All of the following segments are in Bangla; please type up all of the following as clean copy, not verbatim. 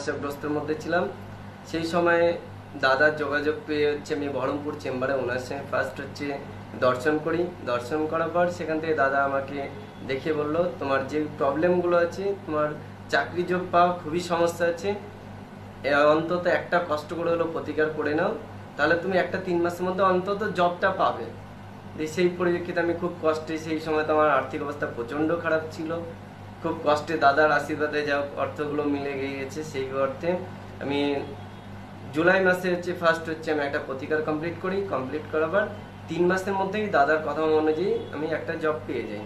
হতাশাগ্রস্তের মধ্যে ছিলাম। সেই সময় দাদার যোগাযোগ পেয়ে আমি বহরমপুর চেম্বারে ওনার সঙ্গে ফার্স্ট দর্শন করি। দর্শন করার পর সেখান থেকে দাদা আমাকে দেখে বলল, তোমার যে প্রবলেমগুলো আছে, তোমার চাকরি জব পাওয়া খুবই সমস্যা আছে, অন্তত একটা কষ্ট করে হলো প্রতিকার করে নাও, তাহলে তুমি একটা 3 মাসের মধ্যে অন্তত জবটা পাবে। সেই পরিপ্রেক্ষিতে আমি খুব কষ্টে, সেই সময় তো আমার আর্থিক অবস্থা প্রচণ্ড খারাপ ছিল, খুব কষ্টে দাদার আশীর্বাদে যা অর্থগুলো মিলে গিয়েছে সেই অর্থে আমি জুলাই মাসে ফার্স্ট আমি একটা প্রতিকার কমপ্লিট করি। কমপ্লিট করার পর 3 মাসের মধ্যেই দাদার কথা অনুযায়ী আমি একটা জব পেয়ে যাই।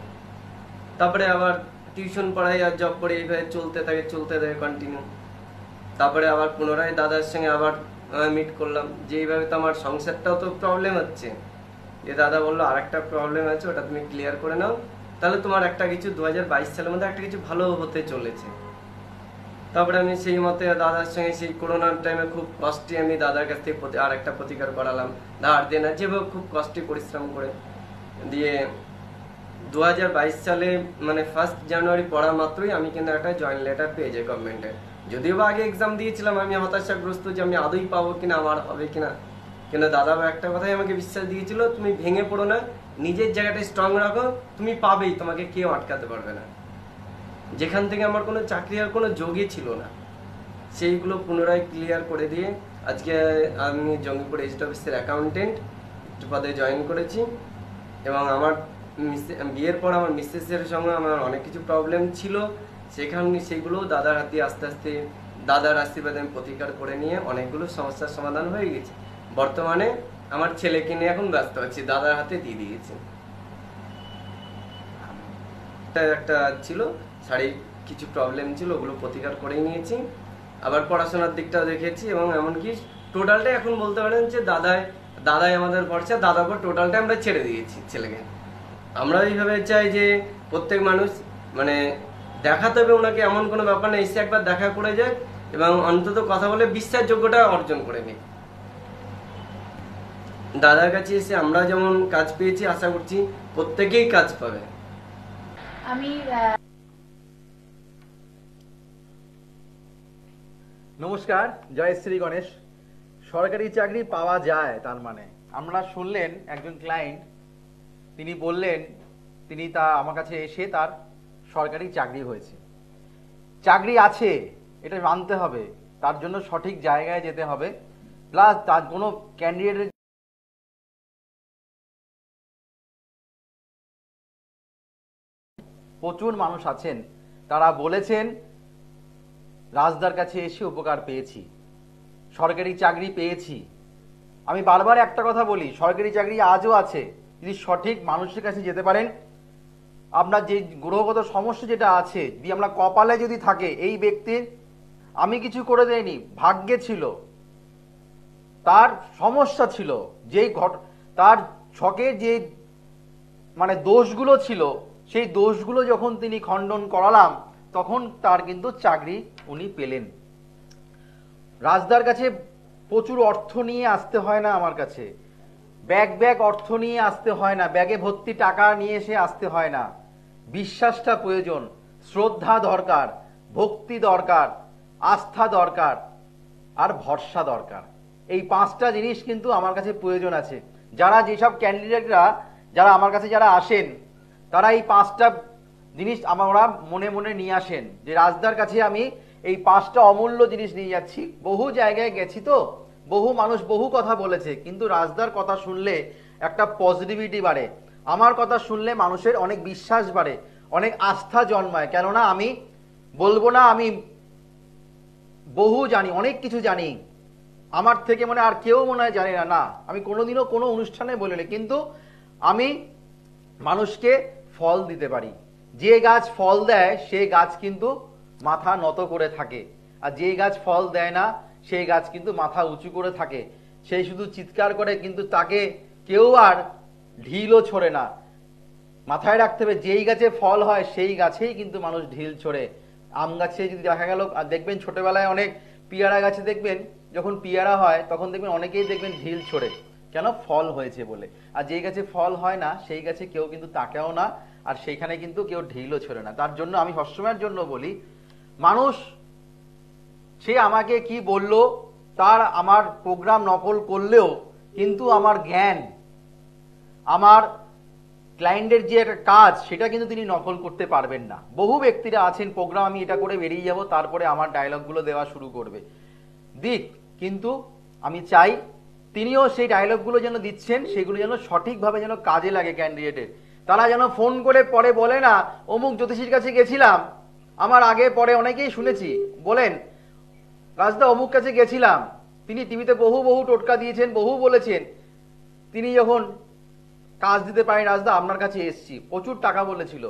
তারপরে আবার টিউশন পড়াই আর জব করে এইভাবে চলতে থাকে কন্টিনিউ। তারপরে আবার পুনরায় দাদার সঙ্গে আবার মিট করলাম, যে এইভাবে তো আমার সংসারটাও তো প্রবলেম হচ্ছে। যে দাদা বললো আর একটা প্রবলেম আছে, ওটা তুমি ক্লিয়ার করে নাও, তাহলে তোমার একটা কিছু 2022 সালের মধ্যে একটা কিছু ভালো হতে চলেছে। তারপরে আমি সেই মতে দাদার সঙ্গে সেই করোনার টাইমে খুব কষ্টে আমি দাদার কাছ থেকে আর একটা প্রতিকার করালাম, ধার দেনা যেভাবে খুব কষ্টে পরিশ্রম করে দিয়ে 2022 সালে মানে 1 জানুয়ারি পড়া মাত্রই আমি কিন্তু একটা জয়েন্ট লেটার পেয়ে যাই গভর্নমেন্টের। যদিও বা আগে এক্সাম দিয়েছিলাম, আমি হতাশাগ্রস্ত যে আমি আদৌ পাবো কিনা, আমার হবে কিনা, কিন্তু দাদা একটা কথাই আমাকে বিশ্বাস দিয়েছিল, তুমি ভেঙে পড়ো না, নিজের জায়গাটা স্ট্রং রাখো, তুমি পাবেই, তোমাকে কেউ আটকাতে পারবে না। যেখান থেকে আমার কোনো চাকরি আর কোনো যোগই ছিল না, সেইগুলো পুনরায় ক্লিয়ার করে দিয়ে আজকে আমি জঙ্গিপুর রেজিস্ট্রি অফিসের অ্যাকাউন্টেন্ট পদে জয়েন করেছি। এবং আমার বিয়ের পর আমার মিসেসের সঙ্গে আমার অনেক কিছু প্রবলেম ছিল, সেইগুলো দাদার হাতে আস্তে আস্তে দাদার আশীর্বাদে আমি প্রতিকার করে নিয়ে অনেকগুলো সমস্যার সমাধান হয়ে গেছে। বর্তমানে আমার ছেলেকে নিয়ে এখন ব্যস্ত আছি, দাদার হাতে দিয়ে দিয়েছি। একটা ছিল শারীরিক কিছু প্রবলেম ছিল, ওগুলো প্রতিকার করে নিয়েছি। আবার পড়াশোনার দিকটাও দেখেছি, এবং এমনকি টোটালটাই এখন বলতে পারেন যে দাদাই আমাদের ভরসা, দাদার উপর টোটালটা আমরা ছেড়ে দিয়েছি ছেলেকে। আমরা এইভাবে চাই যে প্রত্যেক মানুষ মানে দেখাতে হবে ওনাকে, এমন কোনো ব্যাপার না, এসে একবার দেখা করে যায় এবং অন্তত কথা বলে বিশ্বাসযোগ্যটা অর্জন করে নিই। দাদার কাছে এসে আমরা যেমন কাজ পেয়েছি, আশা করছি প্রত্যেকেই কাজ পাবে। আমি নমস্কার, জয় শ্রী গণেশ। সরকারি চাকরি পাওয়া যায়, তার মানে আমরা শুনলেন একজন ক্লায়েন্ট, তিনি বললেন আমার কাছে এসে তার সরকারি চাকরি হয়েছে। চাকরি আছে এটা মানতে হবে, তার জন্য সঠিক জায়গায় যেতে হবে, প্লাস তার কোনো ক্যান্ডিডেটের প্রচুর মানুষ আছেন তারা বলেছেন রাজদার কাছে এসে উপকার পেয়েছি, সরকারি চাকরি পেয়েছি। আমি বারবার একটা কথা বলি, সরকারি চাকরি আজও আছে, যদি সঠিক মানুষের কাছে যেতে পারেন। আপনার যে গ্রহগত সমস্যা যেটা আছে, যদি আমরা কপালে যদি থাকে এই ব্যক্তির, আমি কিছু করে দেইনি, ভাগ্যে ছিল, তার সমস্যা ছিল, তার ছকে যে মানে দোষগুলো ছিল, সেই দোষগুলো যখন তিনি খণ্ডন করালাম, তখন তার কিন্তু চাকরি উনি পেলেন। রাজদার কাছে প্রচুর অর্থ নিয়ে আসতে হয় না, আমার কাছে ব্যাগ অর্থ নিয়ে আসতে হয় না, ব্যাগে ভর্তি টাকা নিয়ে এসে আসতে হয় না। বিশ্বাসটা প্রয়োজন, শ্রদ্ধা দরকার, ভক্তি দরকার, আস্থা দরকার, আর ভরসা দরকার। এই 5টা জিনিস কিন্তু আমার কাছে প্রয়োজন আছে। যেসব ক্যান্ডিডেটরা যারা আমার কাছে যারা আসেন, তারা এই 5টা জিনিস আমরা মনে মনে নিয়ে আসেন যে রাজদার কাছে আমি এই 5টা অমূল্য জিনিস নিয়ে যাচ্ছি। বহু জায়গায় গেছি তো, বহু মানুষ বহু কথা বলেছে, কিন্তু রাজদার কথা শুনলে একটা পজিটিভিটি বাড়ে, আমার কথা শুনলে মানুষের অনেক বিশ্বাস বাড়ে, অনেক আস্থা জন্মায়। কেননা আমি বলবো না আমি বহু জানি, অনেক কিছু জানি, আমার থেকে মনে আর কেউ মনে হয় জানি না, আমি কোনোদিনও কোনো অনুষ্ঠানে বলিনি, কিন্তু আমি মানুষকে ফল দিতে পারি। যে গাছ ফল দেয় সেই গাছ কিন্তু মাথা নত করে থাকে, আর যে গাছ ফল দেয় না সেই গাছ কিন্তু মাথা উঁচু করে থাকে। সেই শুধু চিৎকার করে, কিন্তু তাকে কেউ আর ঢিলও ছোড়ে না। মাথায় রাখতে হবে, যেই গাছে ফল হয় সেই গাছেই কিন্তু মানুষ ঢিল ছোড়ে। আম গাছে যদি দেখা গেল, আর দেখবেন ছোটবেলায় অনেক পিয়ারা গাছে দেখবেন যখন পিয়ারা হয় তখন দেখবেন অনেকেই দেখবেন ঢিল ছোড়ে, কেন? ফল হয়েছে বলে। আর যেই গাছে ফল হয় না সেই গাছে কেউ কিন্তু তাকেও না, আর সেইখানে কিন্তু কেউ ঢিলও ছোড়ে না। তার জন্য আমি সবসময়ের জন্য বলি, মানুষ সে আমাকে কি বলল, তার আমার প্রোগ্রাম নকল করলেও কিন্তু আমার জ্ঞান, আমার ক্লায়েন্টের যে একটা কাজ, সেটা কিন্তু তিনি নকল করতে পারবেন না। বহু ব্যক্তিরা আছেন, প্রোগ্রাম আমি এটা করে বেরিয়ে যাব, তারপরে আমার ডায়লগগুলো দেওয়া শুরু করবে, দিক, কিন্তু আমি চাই তিনিও সেই ডায়লগগুলো যেন দিচ্ছেন, সেগুলো যেন সঠিকভাবে যেন কাজে লাগে ক্যান্ডিডেটের। তারা যেন ফোন করে পরে বলে না, অমুক জ্যোতিষীর কাছে গেছিলাম, আমার আগে পরে অনেকেই শুনেছি বলেন, রাজদা অমুক কাছে গেছিলাম, তিনি টিভিতে বহু বহু টোটকা দিয়েছেন, বহু বলেছেন, তিনি যখন কাজ দিতে পারেন, রাজদা আপনার কাছে এসছি, প্রচুর টাকা বলেছিল,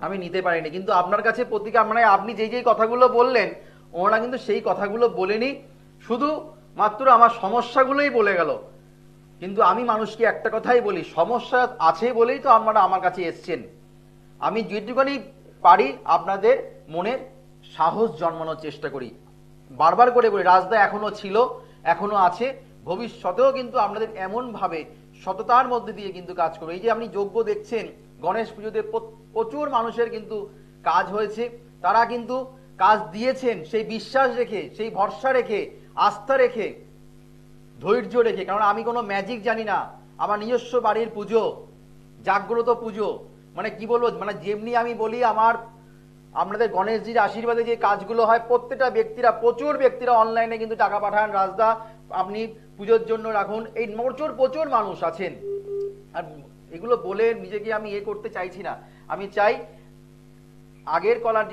আমি নিতে পারিনি, কিন্তু আপনার কাছে প্রতিকার, মানে আপনি যেই যেই কথাগুলো বললেন, ওনারা কিন্তু সেই কথাগুলো বলেনি, শুধু মাত্র আমার সমস্যাগুলোই বলে গেল। কিন্তু আমি মানুষকে একটা কথাই বলি, সমস্যা আছে বলেই তো আপনারা আমার কাছে এসছেন। আমি যেটুখানি পারি আপনাদের মনের সাহস জন্মানোর চেষ্টা করি, বারবার করে বলি, রাজদা এখনো ছিল, এখনো আছে, ভবিষ্যতেও কিন্তু আপনাদের এমনভাবে সততার মধ্যে দিয়ে কিন্তু কাজ করবে। এই যে আপনি যোগ্য দেখছেন, গণেশ পুজোতে প্রচুর মানুষের কিন্তু কাজ হয়েছে, তারা কিন্তু কাজ দিয়েছেন সেই বিশ্বাস রেখে, সেই ভরসা রেখে, আস্থা রেখে, ধৈর্য রেখে। কারণ আমি কোনো ম্যাজিক জানি না, আমার নিজস্ব বাড়ির পুজো, জাগ্রত পুজো, মানে কি বলবো, মানে যেমনি আমি বলি, আমার আপনাদের গণেশজির আশীর্বাদে যে কাজগুলো হয়, প্রত্যেকটা ব্যক্তিরা, প্রচুর ব্যক্তিরা অনলাইনে কিন্তু টাকা পাঠান, রাজদা আপনি পুজোর জন্য রাখুন, এই প্রচুর প্রচুর মানুষ আছেন। আর এগুলো বলে নিজেকে আমি করতে চাইছি না, আমি চাই আগের কলার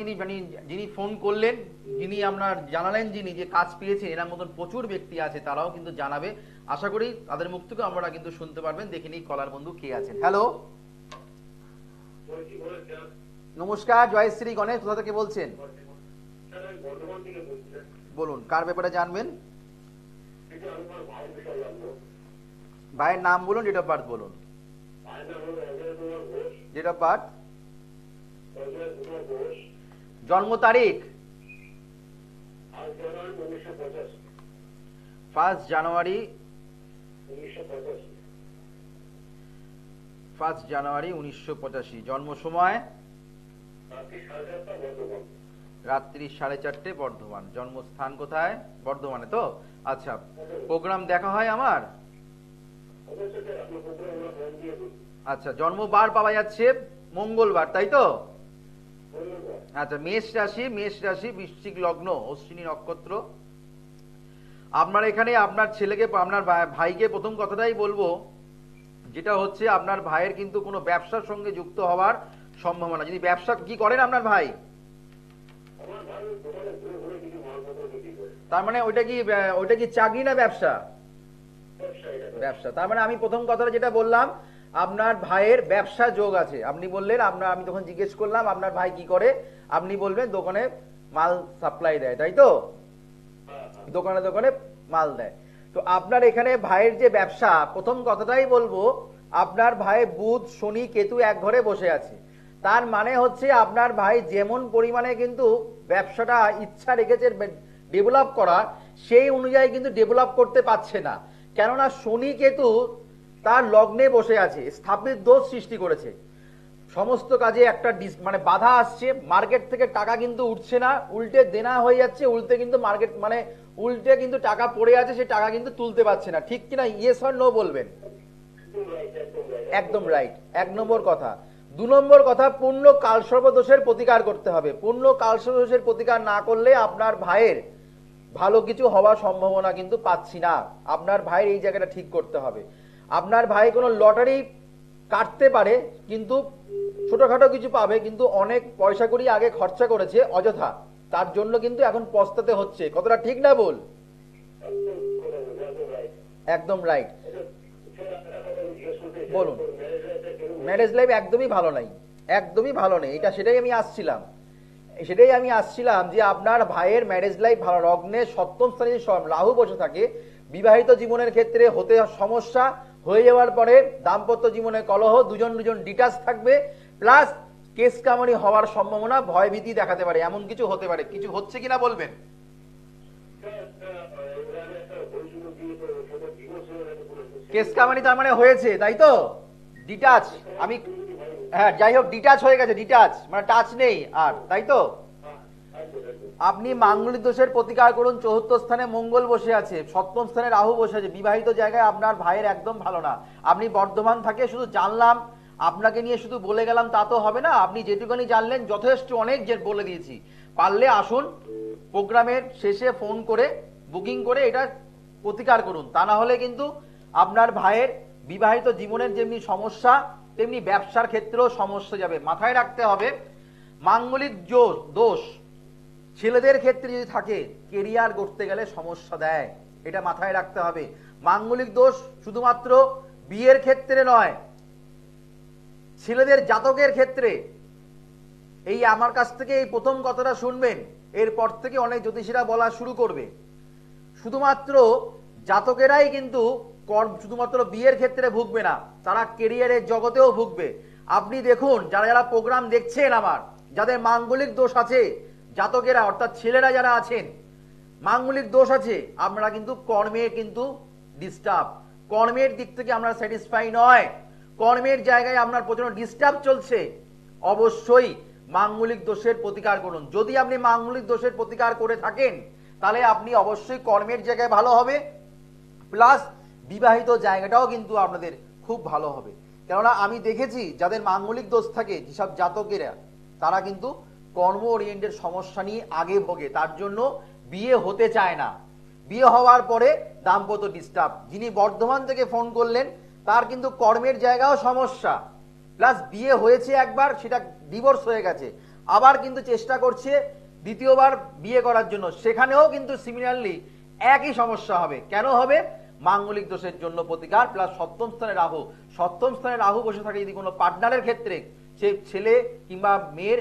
যিনি ফোন করলেন, যিনি আপনার জানালেন, যিনি যে কাজ পেয়েছেন, এনার মতন প্রচুর ব্যক্তি আছে, তারাও কিন্তু জানাবে। আশা করি তাদের মুখ থেকে আমরা কিন্তু শুনতে পারবেন। দেখে নিই কলার বন্ধু কে আছেন। হ্যালো, নমস্কার, জয়শ্রী গণেশ, কোথা থেকে বলছেন? বলুন, কার ব্যাপারে জানবেন? ভাইয়ের নাম বলুন, ডেট অফ বার্থ বলুন। ডেট অফ বার্থ, জন্ম তারিখ 1 জানুয়ারি 1985, জন্ম সময় রাত্রি 4:30 বর্ধমান, জন্মস্থান কোথায়? বর্ধমানে তো? আচ্ছা, প্রোগ্রাম দেখা হয় আমার? আচ্ছা, জন্মবার পাওয়া যাচ্ছে মঙ্গলবার, তাই তো? আচ্ছা, মেষ রাশি, বৃশ্চিক লগ্ন, অশ্বিনী নক্ষত্র। আপনার এখানে আপনার ছেলেকে, আপনার ভাইকে প্রথম কথাটাই বলবো, যেটা হচ্ছে আপনার ভাইয়ের কিন্তু কোনো ব্যবসার সঙ্গে যুক্ত হওয়ার সম্ভাবনা। যদি ব্যবসা কি করেন আপনার ভাই? তার মানে ওইটা কি চাকরি না ব্যবসা? ব্যবসা। তার মানে আমি প্রথম কথাটা যেটা বললাম, আপনার ভাইয়ের ব্যবসা যোগ আছে। আপনি বললেন, আমি তখন জিজ্ঞেস করলাম আপনার ভাই কি করে, আপনি বলবেন দোকানে মাল সাপ্লাই দেয়, তাই তো? দোকানে দোকানে মাল দেয়। তো আপনার এখানে ভাইয়ের যে ব্যবসা, প্রথম কথাটাই বলবো, আপনার ভাই বুধ শনি কেতু এক ঘরে বসে আছে। তার মানে হচ্ছে আপনার ভাই যেমন পরিমাণে কিন্তু ব্যবসাটা ইচ্ছা রেখেছে ডেভেলপ করার, সেই অনুযায়ী কিন্তু ডেভেলপ করতে পারছে না। কেননা শনি কেতু তার লগ্নে বসে আছে, স্থাপিত দোষ সৃষ্টি করেছে, সমস্ত কাজে একটা মানে বাধা আসছে, মার্কেট থেকে টাকা কিন্তু উঠছে না, উল্টে দেনা হয়ে যাচ্ছে, উল্টে কিন্তু মার্কেট মানে উল্টে কিন্তু টাকা পড়ে আছে, সে টাকা কিন্তু তুলতে পারছে না। ঠিক কিনা? ইয়েস অর নো বলবেন। একদম রাইট, 1 নম্বর কথা। 2 নম্বর কথা, পূর্ণ কালসর্প দোষের প্রতিকার করতে হবে। পূর্ণ কালসর্প দোষের প্রতিকার না করলে আপনার ভাইয়ের ভালো কিছু হওয়ার সম্ভাবনা কিন্তু পাচ্ছি না। আপনার ভাইয়ের এই জায়গাটা ঠিক করতে হবে। আপনার ভাই কোনো লটারি কাটতে পারে, কিন্তু ছোটখাটো কিছু পাবে, কিন্তু অনেক পয়সা করি আগে খরচা করেছে অযথা, তার জন্য কিন্তু এখন পস্তাতে হচ্ছে। কতটা ঠিক না বল? একদম রাইট। বলুন। ম্যারেজ লাইফ একদমই ভালো নাই, একদমই ভালো নেই, এটা সেটাই আমি আসছিলাম যে আপনার ভাইয়ের ম্যারেজ লাইফ ভালো। লগ্নে 7ম স্থানে রাহু বসে থাকে, বিবাহিত জীবনের ক্ষেত্রে হতে সমস্যা, হয়ে যাওয়ার পরে দাম্পত্য জীবনে কলহ, দুজন ডিটাচ থাকবে, প্লাস কেস কামানি হওয়ার সম্ভাবনা, ভয়ভীতি দেখাতে পারে, এমন কিছু হতে পারে। কিছু হচ্ছে কিনা বলবেন? কেস কামানি তার মানে হয়েছে, তাই তো? ডিটাচ, আমি হ্যাঁ যাই হোক, ডিটাচ হয়ে গেছে, ডিটাচ মানে টাচ নেই আর, তাই তো? আপনি মাঙ্গলিক দোষের প্রতিকার করুন। চতুর্থ স্থানে মঙ্গল বসে আছে, সপ্তম স্থানে রাহু বসে আছে, বিবাহিত জায়গায় আপনার ভাইয়ের একদম ভালো না। আপনি বর্ধমান থাকে, শুধু জানলাম আপনাকে নিয়ে শুধু বলে গেলাম তা তো হবে না। আপনি যেটুকুনি জানলেন যথেষ্ট, অনেক যে বলে দিয়েছি। পারলে আসুন, প্রোগ্রামের শেষে ফোন করে বুকিং করে এটা প্রতিকার করুন। তা না হলে কিন্তু আপনার ভাইয়ের বিবাহিত জীবনের যেমনি সমস্যা, তেমনি ব্যবসার ক্ষেত্রেও সমস্যা যাবে। মাথায় রাখতে হবে, মাঙ্গলিক দোষ ছেলেদের ক্ষেত্রে যদি থাকে, কেরিয়ার করতে গেলে সমস্যা দেয়, এটা মাথায় রাখতে হবে। মাঙ্গলিক দোষ শুধুমাত্র বিয়ের ক্ষেত্রে নয়, ছেলেদের জাতকের ক্ষেত্রে। এই আমার কাছ থেকে এই প্রথম কথাটা শুনবেন, এরপর থেকে অনেক জ্যোতিষীরা বলা শুরু করবে। শুধুমাত্র জাতকেরাই কিন্তু শুধুমাত্র বিয়ের ক্ষেত্রে ভুগবে না, তারা কেরিয়ারের জগতেও ভুগবে। আপনি দেখুন, যারা যারা প্রোগ্রাম দেখছেন আমার, যাদের মাঙ্গলিক দোষ আছে, জাতকেরা অর্থাৎ ছেলেরা যারা আছেন, মাঙ্গলিক দোষ আছে, আমরা কিন্তু কর্মে কিন্তু ডিস্টার্ব, কর্মের দিক থেকে আমরা স্যাটিসফাই নয়, কর্মের জায়গায় আপনার প্রচন্ড ডিস্টার্ব চলছে। অবশ্যই মাঙ্গলিক দোষের প্রতিকার করুন। যদি আপনি মাঙ্গলিক দোষের প্রতিকার করে থাকেন, তাহলে আপনি অবশ্যই কর্মের জায়গায় ভালো হবে, প্লাস বিবাহিত জায়গাটাও কিন্তু আপনাদের খুব ভালো হবে। কেননা আমি দেখেছি যাদের মাঙ্গলিক দোষ থাকে, যেসব জাতকেরা, তারা কিন্তু কর্ম ওরিয়েন্টেড সমস্যা নিয়ে আগে ভোগে, তার জন্য বিয়ে হতে চায় না। বিয়ে হওয়ার পরে দাম্পত্য ডিস্টার্ব। যিনি বর্ধমান থেকে ফোন করলেন, তার কিন্তু কর্মের জায়গাও সমস্যা, প্লাস বিয়ে হয়েছে একবার, সেটা ডিভোর্স হয়ে গেছে, আবার কিন্তু চেষ্টা করছে দ্বিতীয়বার বিয়ে করার জন্য, সেখানেও কিন্তু সিমিলারলি একই সমস্যা হবে। কেন হবে? মাঙ্গলিক দোষের জন্য প্রতিকার, প্লাস সপ্তম স্থানে রাহু। সপ্তম স্থানে রাহু বসে থাকে যদি কোনো পার্টনারের ক্ষেত্রে, সে ছেলে কিংবা মেয়ের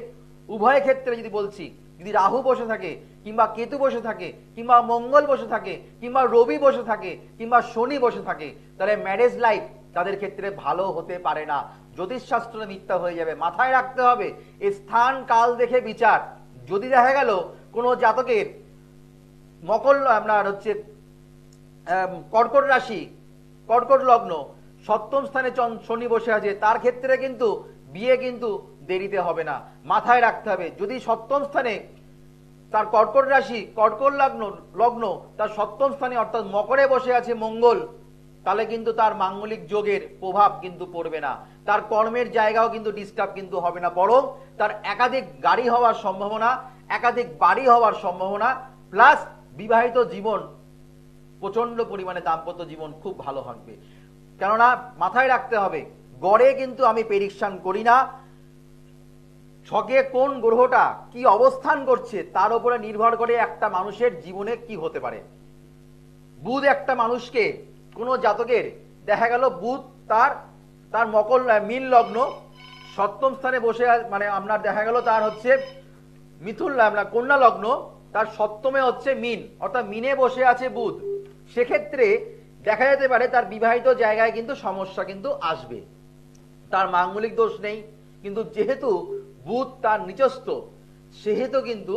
উভয় ক্ষেত্রে যদি বলছি, যদি রাহু বসে থাকে কিংবা কেতু বসে থাকে কিংবা মঙ্গল বসে থাকে কিংবা রবি বসে থাকে কিংবা শনি বসে থাকে, তাহলে ম্যারেজ লাইফ তাদের ক্ষেত্রে ভালো হতে পারে না, জ্যোতিষশাস্ত্র মিথ্যা হয়ে যাবে। মাথায় রাখতে হবে, স্থান কাল দেখে বিচার। যদি দেখা গেল কোনো জাতকের মকর, আপনার হচ্ছে কর্কট রাশি, কর্কট লগ্ন, সপ্তম স্থানে শনি বসে আছে, তার ক্ষেত্রে কিন্তু বিয়ে কিন্তু দেরিতে হবে না। মাথায় রাখতে হবে, যদি সপ্তম স্থানে তার কর্কট রাশি, কর্কট লগ্ন তার সপ্তম স্থানে অর্থাৎ মকরে বসে আছে মঙ্গল, তাহলে কিন্তু তার মাঙ্গলিক যোগের প্রভাব কিন্তু পড়বে না, তার কর্মের জায়গাও কিন্তু ডিস্টার্ব কিন্তু হবে না, বরং তার একাধিক গাড়ি হওয়ার সম্ভাবনা, একাধিক বাড়ি হওয়ার সম্ভাবনা, প্লাস বিবাহিত জীবন, প্রচন্ড পরিমাণে দাম্পত্য জীবন খুব ভালো হবে। কেননা মাথায় রাখতে হবে, গড়ে কিন্তু আমি প্রেডিকশন করি না, ছকে কোন গ্রহটা কি অবস্থান করছে তার উপরে নির্ভর করে একটা মানুষের জীবনে কি হতে পারে। বুধ একটা মানুষকে, কোন জাতকের দেখা গেল বুধ তার মকর মীন লগ্ন সপ্তম স্থানে বসে, মানে আপনার দেখা গেল তার হচ্ছে মিথুন, আপনার কন্যা লগ্ন, তার সপ্তমে হচ্ছে মীন, অর্থাৎ মিনে বসে আছে বুধ। সেক্ষেত্রে দেখা যেতে পারে তার বিবাহিত জায়গায় কিন্তু সমস্যা কিন্তু আসবে। তার মাঙ্গলিক দোষ নেই, কিন্তু যেহেতু বুধ তার নিচস্থ, সেহেতু কিন্তু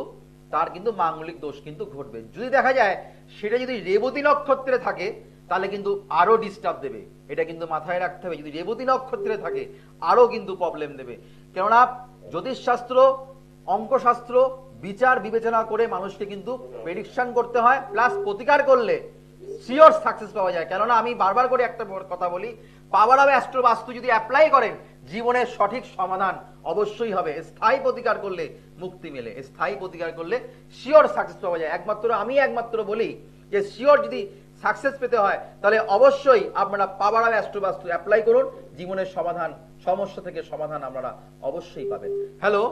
তার কিন্তু মাঙ্গলিক দোষ কিন্তু ঘটবে। যদি দেখা যায় সেটা যদি রেবতী নক্ষত্রে থাকে, তাহলে কিন্তু আরো ডিস্টার্ব দেবে। এটা কিন্তু মাথায় রাখতে হবে, যদি রেবতী নক্ষত্রে থাকে আরো কিন্তু প্রবলেম দেবে। কেননা জ্যোতিষশাস্ত্র, অঙ্কশাস্ত্র বিচার বিবেচনা করে মানুষকে কিন্তু প্রেডিকশন করতে হয়, প্লাস প্রতিকার করলে শিওর সাকসেস পাওয়া যায়। কেননা আমি বারবার করে একটা কথা বলি, পাওয়ার অফ অ্যাস্ট্রো বাস্তু যদি অ্যাপ্লাই করেন, জীবনের সঠিক সমাধান অবশ্যই হবে। স্থায়ী প্রতিকার করলে মুক্তি মেলে, স্থায়ী প্রতিকার করলে শিওর সাকসেস পাওয়া যায়। আমি একমাত্র বলি যে শিওর যদি সাকসেস পেতে হয়, তাহলে অবশ্যই আপনারা পাওয়ার অফ অ্যাস্ট্রো বাস্তু অ্যাপ্লাই করুন, জীবনের সমাধান, সমস্যা থেকে সমাধান আপনারা অবশ্যই পাবেন। হ্যালো,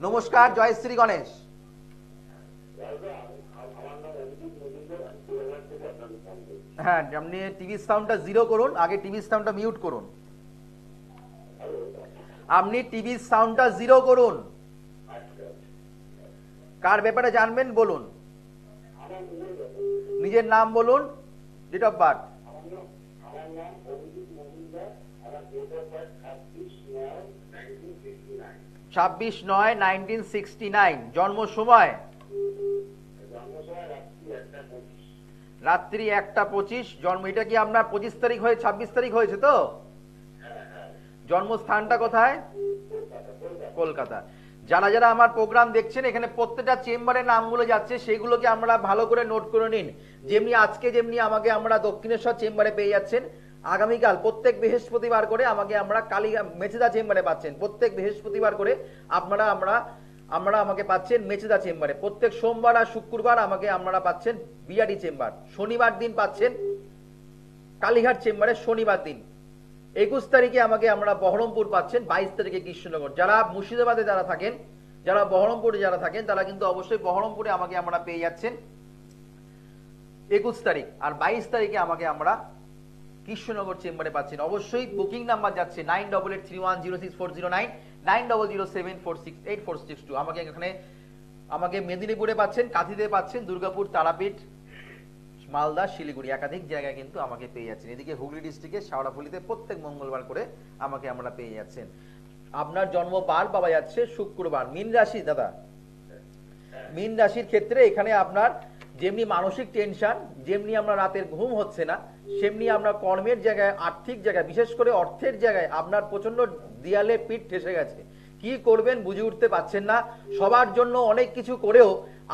নমস্কার, জয় শ্রী গণেশ। হ্যাঁ, আপনি টিভি সাউন্ডটা জিরো করুন, আগে টিভি সাউন্ডটা মিউট করুন। আপনি টিভি সাউন্ডটা জিরো করুন। কার ব্যাপারে জানবেন বলুন, নিজের নাম বলুন, ডেট অফ বার্থ। 26/9/1969। জন্ম সময় রাত্রি 1:25। জন্ম, এটা কি আপনার 25 তারিখ হয়ে 26 তারিখ হয়েছে তো? জন্মস্থানটা কোথায়? কলকাতা। যারা যারা আমার প্রোগ্রাম দেখছেন এখানে প্রত্যেকটা চেম্বারের নামগুলো যাচ্ছে, সেগুলোকে আমরা ভালো করে নোট করে নিন। যেমনি আজকে যেমনি আমাকে আমরা দক্ষিণেশ্বর চেম্বারে পেয়ে যাচ্ছেন, আগামীকাল প্রত্যেক বৃহস্পতিবার করে আমাকে আমরা মেচেদা চেম্বারে পাচ্ছেন। প্রত্যেক বৃহস্পতিবার করে আমরা আমাকে পাচ্ছেন মেচেদা চেম্বারে। প্রত্যেক সোমবার আর শুক্রবার আমাকে আমরা পাচ্ছেন বিআরডি চেম্বার। শনিবার দিন পাচ্ছেন কালীঘাট চেম্বারে শনিবার দিন। 21 তারিখে আমাকে আমরা বহরমপুর পাচ্ছেন, 22 তারিখে কৃষ্ণনগর। যারা মুর্শিদাবাদে যারা থাকেন, যারা বহরমপুরে যারা থাকেন, তারা কিন্তু অবশ্যই বহরমপুরে আমাকে আমরা পেয়ে যাচ্ছেন 21 তারিখ, আর 22 তারিখে আমাকে আমরা কৃষ্ণনগর চেম্বারে পাচ্ছেন। অবশ্যই বুকিং নাম্বার যাচ্ছে 9883106409, 9007468462। আমাকে মেদিনীপুরে পাচ্ছেন, কাঁথিতে পাচ্ছেন, দুর্গাপুর, তারাপীঠ, মালদা, শিলিগুড়ি, একাধিক জায়গায় কিন্তু আমাকে পেয়ে যাচ্ছেন। এদিকে হুগলি ডিস্ট্রিক্টের শাওড়াফুলিতে প্রত্যেক মঙ্গলবার করে আমাকে আমরা পেয়ে যাচ্ছেন। আপনার জন্মবার পাওয়া যাচ্ছে শুক্রবার। মীন রাশি দাদা, মীন রাশির ক্ষেত্রে এখানে আপনার যেমনি মানসিক টেনশন, যেমনি আমরা রাতের ঘুম হচ্ছে না, সেমনি আমরা কর্মের জায়গায়, আর্থিক জায়গায়, বিশেষ করে অর্থের জায়গায় আপনার প্রচন্ড দেয়ালে পিঠ ঠেসে গেছে। কি করবেন বুঝে উঠতে পারছেন না। সবার জন্য অনেক কিছু করেও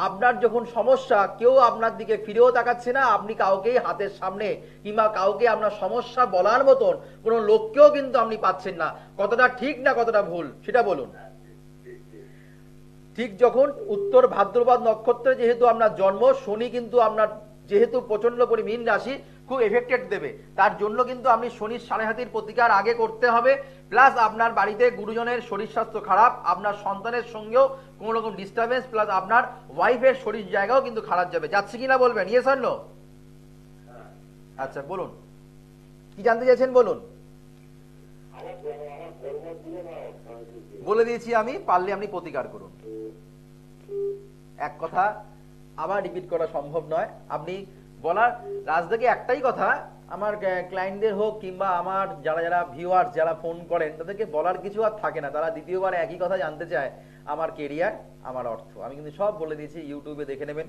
আপনার যখন সমস্যা, কেউ আপনার দিকে ফিরেও তাকাচ্ছে না। আপনি কাউকেই হাতের সামনে কিংবা কাউকে আপনার সমস্যা বলার মতন কোনো লোককেও কিন্তু আপনি পাচ্ছেন না। কতটা ঠিক না কতটা ভুল সেটা বলুন। ঠিক যখন উত্তর ভাদ্রপদ নক্ষত্রে যেহেতু আপনার জন্ম, শনি কিন্তু আপনার যেহেতু প্রচন্ড পরি মীন রাশি খুব এফেক্টেড দেবে, তার জন্য কিন্তু আপনি শনির সাড়ে হাতির প্রতিকার আগে করতে হবে। প্লাস আপনার বাড়িতে গুরুজনের শরীর স্বাস্থ্য খারাপ, আপনার সন্তানের সঙ্গেও কোনো রকম ডিস্টারবেন্স, প্লাস আপনার ওয়াইফের শরীর জায়গাও কিন্তু খারাপ যাবে। যাচ্ছে কিনা বলবেন, ইয়েস অর নো? আচ্ছা বলুন, কি জানতে চাইছেন বলুন। বলে দিয়েছি আমি, পারলে আপনি প্রতিকার করুন। এক কথা আবার রিপিট করা সম্ভব নয়। আপনি বলার রাজদাকে একটাই কথা, আমার ক্লায়েন্টদের হোক কিংবা আমার যারা যারা ভিউয়ার্স যারা ফোন করেন, তাদেরকে বলার কিছু আর থাকে না। তারা দ্বিতীয়বার একই কথা জানতে চায়, আমার কেরিয়ার, আমার অর্থ। আমি কিন্তু সব বলে দিয়েছি, ইউটিউবে দেখে নেবেন।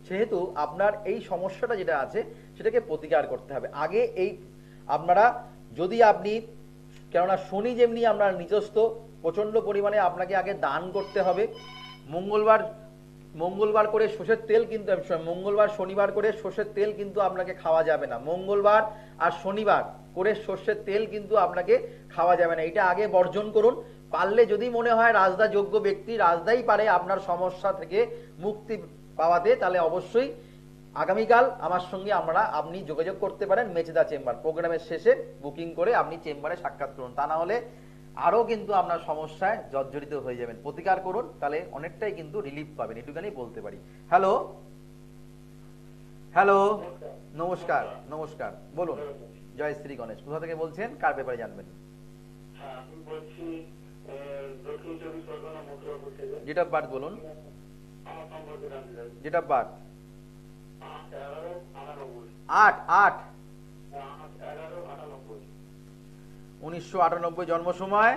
সেহেতু আপনার এই সমস্যাটা যেটা আছে সেটাকে প্রতিকার করতে হবে আগে। এই আপনারা যদি আপনি, কেননা শনি যেমনি আপনার নিজস্ব প্রচন্ড পরিমাণে, আপনাকে আগে দান করতে হবে। মঙ্গলবার করে সর্ষের তেল কিন্তু, মঙ্গলবার শনিবার করে সর্ষের তেল কিন্তু আপনাকে খাওয়া যাবে না। মঙ্গলবার আর শনিবার করে সর্ষের তেল কিন্তু আপনাকে খাওয়া যাবে না। এটা আগে বর্জন করুন। পারলে যদি মনে হয় রাজদা যোগ্য ব্যক্তি, রাজদাই পারে আপনার সমস্যা থেকে মুক্তি পাওয়াতে, তাহলে অবশ্যই আগামীকাল আমার সঙ্গে আপনি যোগাযোগ করতে পারেন মেচেদা চেম্বার। প্রোগ্রামের শেষে বুকিং করে আপনি চেম্বারে সাক্ষাৎ করুন। তা না হলে আরো কিন্তু আপনার সমস্যায় জর্জরিত হয়ে যাবেন। প্রতিকার করুন, তাহলে অনেকটাই কিন্তু রিলিফ পাবেন, এটুখানি বলতে পারি। হ্যালো হ্যালো, নমস্কার নমস্কার, বলুন। জয় শ্রী গণেশ। কোথা থেকে বলছেন, কার ব্যাপারে জানবেন? ডেট অফ বার্থ বলুন। Date of birth 8/8/1998। জন্ম সময়?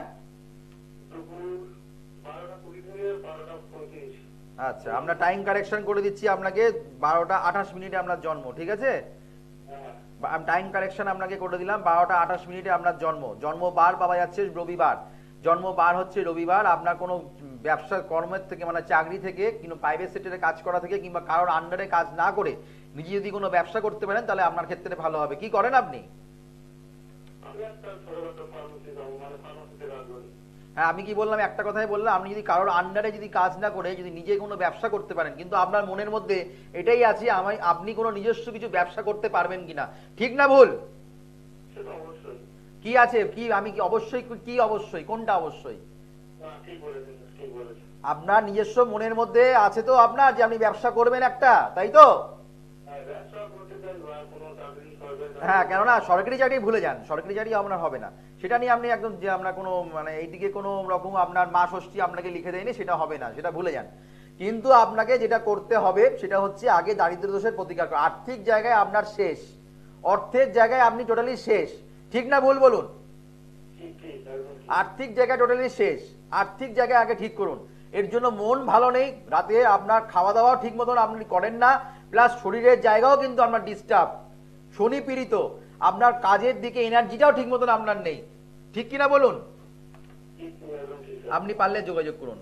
আচ্ছা, আমরা টাইম কারেকশন করে দিচ্ছি আপনাকে। 12টা 28 আপনার জন্ম, ঠিক আছে? টাইম কারেকশন আপনাকে করে দিলাম। 12টা 28 আপনার জন্ম বার পাওয়া যাচ্ছে রবিবার। জন্ম বার হচ্ছে রবিবার। আপনার কোনো ব্যবসা কর্মের থেকে, মানে চাকরি থেকে কিংবা প্রাইভেট সেক্টরে কাজ করা থেকে কিংবা কারোর আন্ডারে কাজ না করে নিজে যদি কোনো ব্যবসা করতে পারেন, তাহলে আপনার ক্ষেত্রে ভালো হবে। কি করেন আপনি? হ্যাঁ, আমি কি বললাম, একটা কথাই বললাম, আপনি যদি কারোর আন্ডারে যদি কাজ না করে যদি নিজে কোনো ব্যবসা করতে পারেন, কিন্তু আপনার মনের মধ্যে এটাই আছে আপনি কোনো নিজস্ব কিছু ব্যবসা করতে পারবেন কিনা। ঠিক না ভুল? কি আছে, কি আমি কি অবশ্যই, কি অবশ্যই, কোনটা অবশ্যই? আপনার নিজস্ব মনের মধ্যে আছে তো আপনার, যে আপনি ব্যবসা করবেন একটা, তাই তো? হ্যাঁ, কেননা সরকারি চাকরি ভুলে যান, সরকারি চাকরি আপনার হবে না। সেটা নিয়ে আপনি একদম, যে আপনার কোনো মানে এইদিকে কোনো রকম আপনার মা ষষ্ঠী আপনাকে লিখে দেয়নি, সেটা হবে না, সেটা ভুলে যান। কিন্তু আপনাকে যেটা করতে হবে সেটা হচ্ছে আগে দারিদ্র দোষের প্রতিকার করা। আর্থিক জায়গায় আপনার শেষ, অর্থের জায়গায় আপনি টোটালি শেষ। ঠিক না ভুল বলুন? আর্থিক জায়গায় টোটালি শেষ। আর্থিক জায়গায় আগে ঠিক করুন। এর জন্য মন ভালো নেই, রাতে আপনার খাওয়া দাওয়াও ঠিক মতন আপনি করেন না, প্লাস শরীরের জায়গাও কিন্তু আপনার ডিস্টার্ব, শনি পীড়িত। আপনার কাজের দিকে এনার্জিটাও ঠিক মতন আপনার নেই। ঠিক কিনা বলুন? আপনি পারলে যোগাযোগ করুন,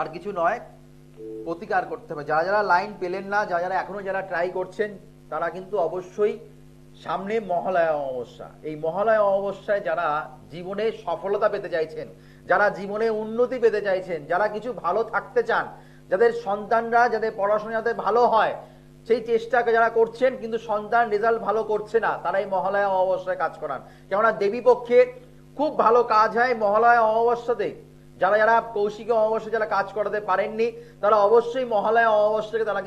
আর কিছু নয়, প্রতিকার করতে হবে। যারা যারা লাইন পেলেন না, যারা যারা এখনো যারা ট্রাই করছেন, তারা কিন্তু অবশ্যই সামনে মহালয়া অমাবস্যা, এই মহালয়া অমাবস্যায় যারা জীবনে সফলতা পেতে চাইছেন, যারা জীবনে উন্নতি পেতে চাইছেন, যারা কিছু ভালো থাকতে চান, যাদের সন্তানরা যাদের পড়াশোনা যাতে ভালো হয় সেই চেষ্টাকে যারা করছেন কিন্তু সন্তান রেজাল্ট ভালো করছে না, তারা এই মহালয়া অমাবস্যায় কাজ করান। কেননা দেবী পক্ষে খুব ভালো কাজ হয় মহালয়া অমাবস্যাতে। যারা যারা কৌশিকী অমাবস্যা যারা কাজ করাতে পারেননি, তারা অবশ্যই মহালয়া অমাবস্যাকে তারা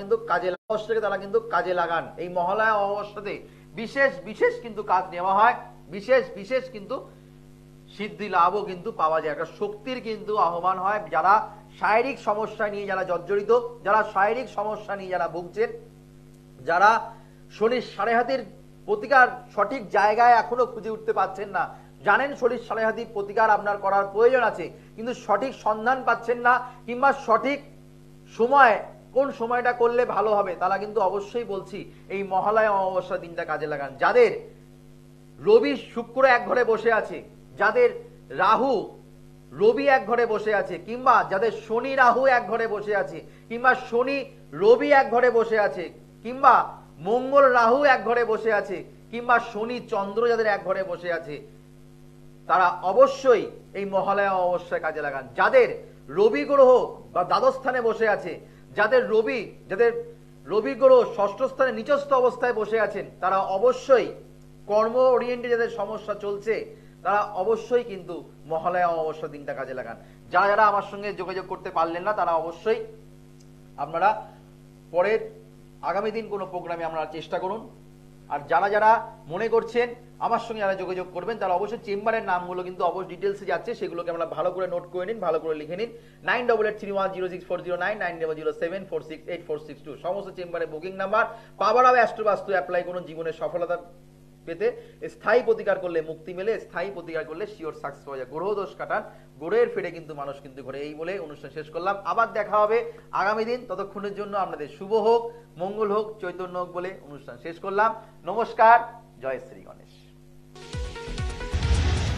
কিন্তু কাজে লাগান। এই মহালয়া অমাবস্যাতে বিশেষ বিশেষ কিন্তু কাজ নেওয়া হয়, বিশেষ বিশেষ কিন্তু সিদ্ধি লাভও কিন্তু পাওয়া যায়, একটা শক্তির কিন্তু আহ্বান হয়। যারা শারীরিক সমস্যা নিয়ে যারা জর্জরিত, যারা শারীরিক সমস্যা নিয়ে যারা ভুগছেন, যারা শনির সাড়ে হাতির প্রতিকার সঠিক জায়গায় এখনো খুঁজে উঠতে পারছেন না, জানেন শনির সাড়ে হাতির প্রতিকার আপনার করার প্রয়োজন আছে কিন্তু সঠিক সন্ধান পাচ্ছেন না, কিংবা সঠিক সময় কোন সময়টা করলে ভালো হবে, তারা কিন্তু অবশ্যই বলছি এই মহালয়া অমাবস্যা দিনটা কাজে লাগান। যাদের রবি শুক্র এক ঘরে বসে আছে, যাদের রাহু রবি এক ঘরে বসে আছে, কিংবা যাদের শনি রাহু এক ঘরে বসে আছে, কিংবা শনি রবি এক ঘরে বসে আছে, কিংবা মঙ্গল রাহু এক ঘরে বসে আছে, কিংবা শনি চন্দ্র যাদের এক ঘরে বসে আছে, তারা অবশ্যই এই মহালয়া অমাবস্যায় কাজে লাগান। যাদের রবি গ্রহ বা দ্বাদশ স্থানে বসে আছে, যাদের রবি গ্রহ ষষ্ঠ স্থানে নিচস্থ অবস্থায় বসে আছেন, তারা অবশ্যই কর্ম ওরিয়েন্টে যাদের সমস্যা চলছে, তারা অবশ্যই কিন্তু মহালয়া অমাবস্যা দিনটা কাজে লাগান। যারা যারা আমার সঙ্গে যোগাযোগ করতে পারলেন না, তারা অবশ্যই আপনারা পরের আগামী দিন কোনো প্রোগ্রামে আপনারা চেষ্টা করুন। আর যারা যারা মনে করছেন আমার সঙ্গে যারা যোগাযোগ করবেন, তারা অবশ্যই চেম্বারের নামগুলো কিন্তু অবশ্যই ডিটেলসে যাচ্ছে, সেগুলোকে আমরা ভালো করে নোট করে নিন, ভালো করে লিখে নিন। 9883106409, 9007468462 সমস্ত চেম্বারে বুকিং নাম্বার। পাওয়ার অফ অ্যাস্ট্রোবাস্তু অ্যাপ্লাই করুন, জীবনের সফলতা পেতে স্থায়ী প্রতিকার করলে মুক্তি মেলে, স্থায়ী প্রতিকার করলে শিওর সাকসেস হয়ে যায়। গ্রহ দোষ কাটান, গ্রহের ফেরে কিন্তু মানুষ কিন্তু ঘরে। এই বলে অনুষ্ঠান শেষ করলাম, আবার দেখা হবে আগামী দিন। ততক্ষণের জন্য আপনাদের শুভ হোক, মঙ্গল হোক, চৈতন্য হোক বলে অনুষ্ঠান শেষ করলাম। নমস্কার, জয় শ্রী গণেশ।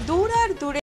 দূর আর দূরে